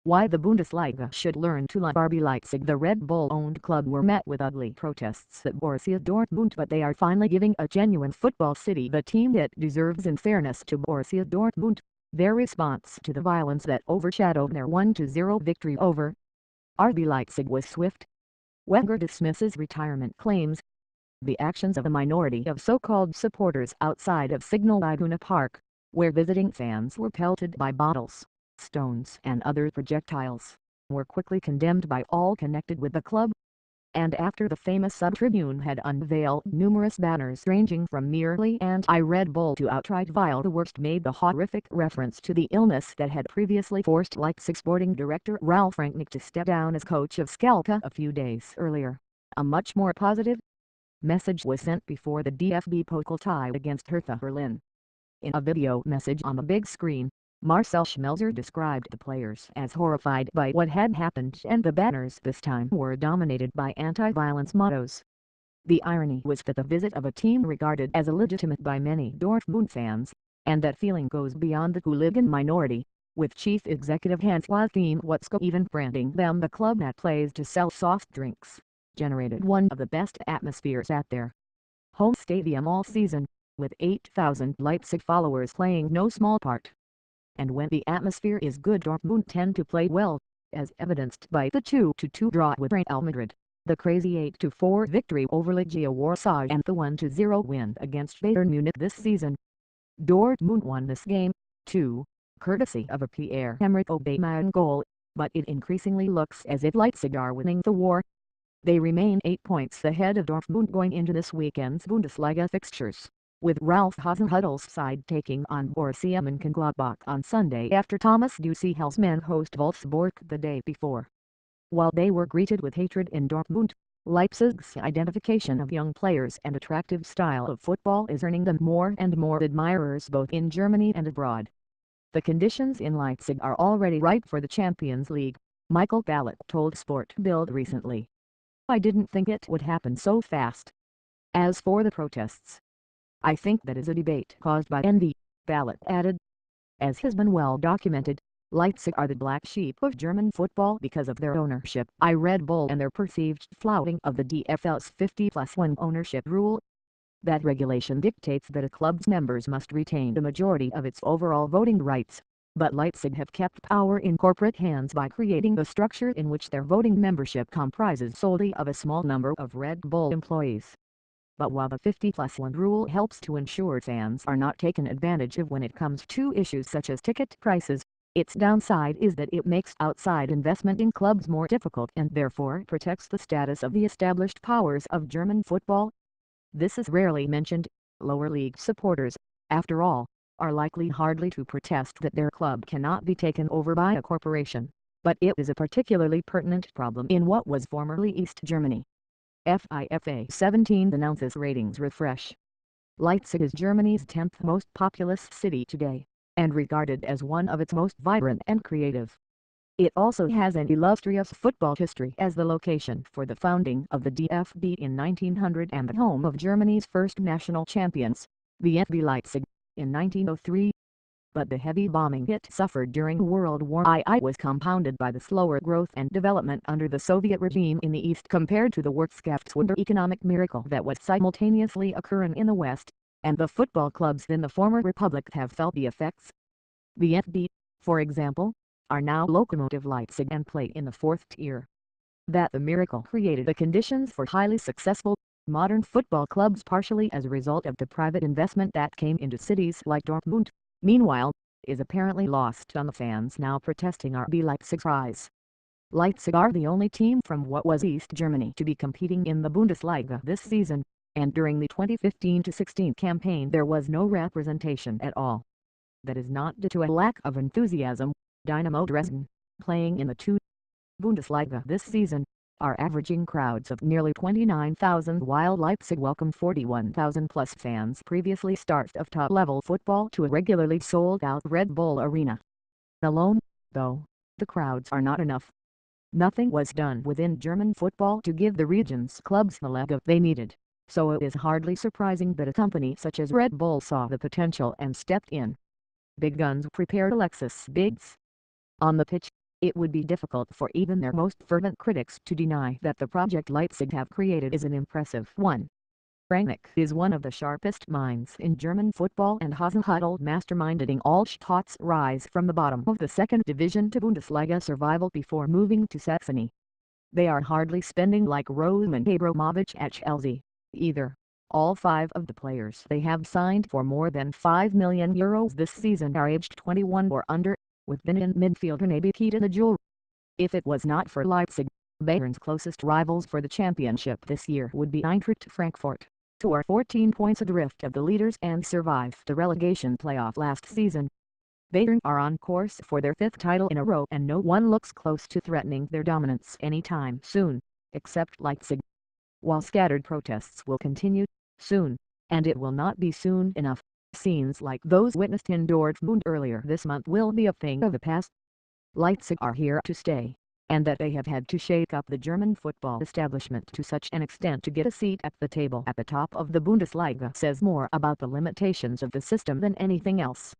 Why the Bundesliga should learn to love RB Leipzig. The Red Bull-owned club were met with ugly protests at Borussia Dortmund, but they are finally giving a genuine football city the team it deserves. In fairness to Borussia Dortmund, their response to the violence that overshadowed their 1-0 victory over RB Leipzig was swift. Wenger dismisses retirement claims. The actions of a minority of so-called supporters outside of Signal Iduna Park, where visiting fans were pelted by bottles, stones and other projectiles, were quickly condemned by all connected with the club. And after the famous sub-tribune had unveiled numerous banners ranging from merely anti-Red Bull to outright vile, the worst made the horrific reference to the illness that had previously forced Leipzig sporting director Ralf Rangnick to step down as coach of Schalke a few days earlier. A much more positive message was sent before the DFB Pokal tie against Hertha Berlin. In a video message on the big screen, Marcel Schmelzer described the players as horrified by what had happened, and the banners this time were dominated by anti-violence mottos. The irony was that the visit of a team regarded as illegitimate by many Dortmund fans, and that feeling goes beyond the hooligan minority, with chief executive Hans-Joachim Watzke even branding them the club that plays to sell soft drinks, generated one of the best atmospheres at their home stadium all season, with 8,000 Leipzig followers playing no small part. And when the atmosphere is good, Dortmund tend to play well, as evidenced by the 2-2 draw with Real Madrid, the crazy 8-4 victory over Legia Warsaw, and the 1-0 win against Bayern Munich this season. Dortmund won this game, too, courtesy of a Pierre-Emerick Aubameyang goal, but it increasingly looks as if Leipzig are winning the war. They remain 8 points ahead of Dortmund going into this weekend's Bundesliga fixtures, with Ralf Hasenhüttl's side taking on Borussia Mönchengladbach on Sunday after Thomas Tuchel's men host Wolfsburg the day before. While they were greeted with hatred in Dortmund, Leipzig's identification of young players and attractive style of football is earning them more and more admirers both in Germany and abroad. The conditions in Leipzig are already ripe for the Champions League, Michael Ballack told Sport Bild recently. I didn't think it would happen so fast. As for the protests, I think that is a debate caused by envy, Ballack added. As has been well documented, Leipzig are the black sheep of German football because of their ownership by Red Bull and their perceived flouting of the DFL's 50+1 ownership rule. That regulation dictates that a club's members must retain the majority of its overall voting rights, but Leipzig have kept power in corporate hands by creating a structure in which their voting membership comprises solely of a small number of Red Bull employees. But while the 50+1 rule helps to ensure fans are not taken advantage of when it comes to issues such as ticket prices, its downside is that it makes outside investment in clubs more difficult and therefore protects the status of the established powers of German football. This is rarely mentioned. Lower league supporters, after all, are likely hardly to protest that their club cannot be taken over by a corporation, but it is a particularly pertinent problem in what was formerly East Germany. FIFA 17 announces ratings refresh. Leipzig is Germany's 10th most populous city today, and regarded as one of its most vibrant and creative. It also has an illustrious football history as the location for the founding of the DFB in 1900 and the home of Germany's first national champions, the RB Leipzig, in 1903. But the heavy bombing it suffered during World War II was compounded by the slower growth and development under the Soviet regime in the East compared to the Wirtschaftswunder economic miracle that was simultaneously occurring in the West, and the football clubs in the former republic have felt the effects. The RB, for example, are now Lokomotiv Leipzig and play in the fourth tier. That the miracle created the conditions for highly successful, modern football clubs partially as a result of the private investment that came into cities like Dortmund, meanwhile, is apparently lost on the fans now protesting RB Leipzig's rise. Leipzig are the only team from what was East Germany to be competing in the Bundesliga this season, and during the 2015-16 campaign there was no representation at all. That is not due to a lack of enthusiasm. Dynamo Dresden, playing in the 2. Bundesliga this season, are averaging crowds of nearly 29,000 while Leipzig welcomed 41,000 plus fans previously start of top-level football to a regularly sold-out Red Bull Arena. Alone, though, the crowds are not enough. Nothing was done within German football to give the region's clubs the leg up they needed, so it is hardly surprising that a company such as Red Bull saw the potential and stepped in. Big guns prepared Alexis Biggs. On the pitch, It would be difficult for even their most fervent critics to deny that the project Leipzig have created is an impressive one. Rangnick is one of the sharpest minds in German football and Hasenhüttl masterminding all Stadt's rise from the bottom of the second division to Bundesliga survival before moving to Saxony. They are hardly spending like Roman Abramovich at Chelsea, either. All 5 of the players they have signed for more than €5 million this season are aged 21 or under, with Binnen midfielder Naby Keita. If it was not for Leipzig, Bayern's closest rivals for the championship this year would be Eintracht Frankfurt, who are 14 points adrift of the leaders and survived the relegation playoff last season. Bayern are on course for their 5th title in a row and no one looks close to threatening their dominance anytime soon, except Leipzig. While scattered protests will continue, soon, and it will not be soon enough, scenes like those witnessed in Dortmund earlier this month will be a thing of the past. Leipzig are here to stay, and that they have had to shake up the German football establishment to such an extent to get a seat at the table at the top of the Bundesliga says more about the limitations of the system than anything else.